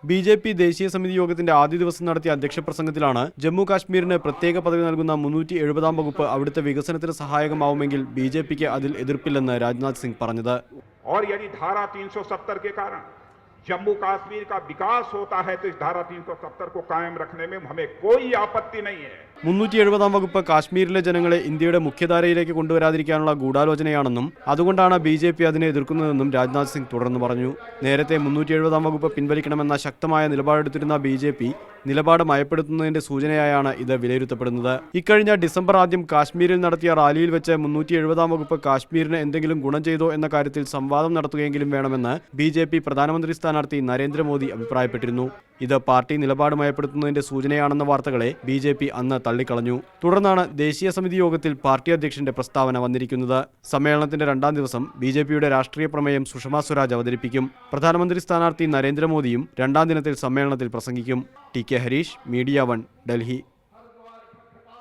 BJP ദേശീയ സമിതി യോഗത്തിന്റെ ആദ്യ ദിവസം നടത്തിയ അധ്യക്ഷ പ്രസംഗത്തിലാണ് ജമ്മു കാശ്മീരിന് പ്രത്യേക പദവി നൽകുന്ന 370 വകുപ്പ് അവിടുത്തെ വികസനത്തിന് സഹായകമാവുമെങ്കിൽ BJPക്ക് അതിൽ എതിർപ്പില്ലെന്ന് രാജ്നാഥ് സിംഗ് പറഞ്ഞത്. और यदि धारा 370 के कारण जम्मू कश्मीर का विकास होता है तो इस धारा 370 को कायम रखने में हमें कोई आपत्ति नहीं है. 370 വകുപ്പ് കാശ്മീരിലെ ജനങ്ങളെ ഇന്ത്യയുടെ മുഖ്യധാരയിലേക്ക് കൊണ്ടുവരാതിരിക്കാനുള്ള ഗൂഢാലോചനയാണെന്നും അതുകൊണ്ടാണ് BJP അതിനെ എതിർക്കുന്നതെന്നും രാജ്നാഥ് സിംഗ് തുടർന്ന് പറഞ്ഞു. നേരത്തെ 370 വകുപ്പ് പിൻവലിക്കണമെന്ന ശക്തമായ നിലപാടെടുത്തിരുന്ന BJP നിലപാട് മയപ്പെടുത്തുന്നതിന്റെ സൂചനയായാണ് ഇത് വിലയിരുത്തപ്പെടുന്നത്. ഇക്കഴിഞ്ഞ ഡിസംബർ 2 കാശ്മീരിൽ നടത്തിയ റാലിയിൽ വെച്ച് 370 വകുപ്പ് കാശ്മീരിന് എന്തെങ്കിലും ഗുണം ചെയ്തോ എന്ന കാര്യത്തിൽ സംവാദം നടത്തുകയെങ്കിലും വേണമെന്ന് BJP പ്രധാനമന്ത്രി സ്ഥാനാർത്ഥി നരേന്ദ്രമോദി അഭിപ്രായപ്പെട്ടിരുന്നു. ഇത് പാർട്ടി നിലപാട് മയപ്പെടുത്തുന്നതിന്റെ സൂചനയാണെന്ന വാർത്തകളെ BJP അന്ന് തള്ളിക്കളഞ്ഞു. തുടർന്നാണ് ദേശീയ സമിതി യോഗത്തിൽ പാർട്ടി അധ്യക്ഷന്റെ പ്രസ്താവന വന്നിരിക്കുന്നത്. സമ്മേളനത്തിന്റെ 2ാം ദിവസം BJPയുടെ രാഷ്ട്രീയ പ്രമേയം സുഷമ സ്വരാജ് അവതരിപ്പിക്കും. പ്രധാനമന്ത്രി സ്ഥാനാർത്ഥി നരേന്ദ്രമോദിയും 2ാം ദിനത്തിൽ സമ്മേളനത്തിൽ പ്രസംഗിക്കും. TK Harish, media 1, Delhi.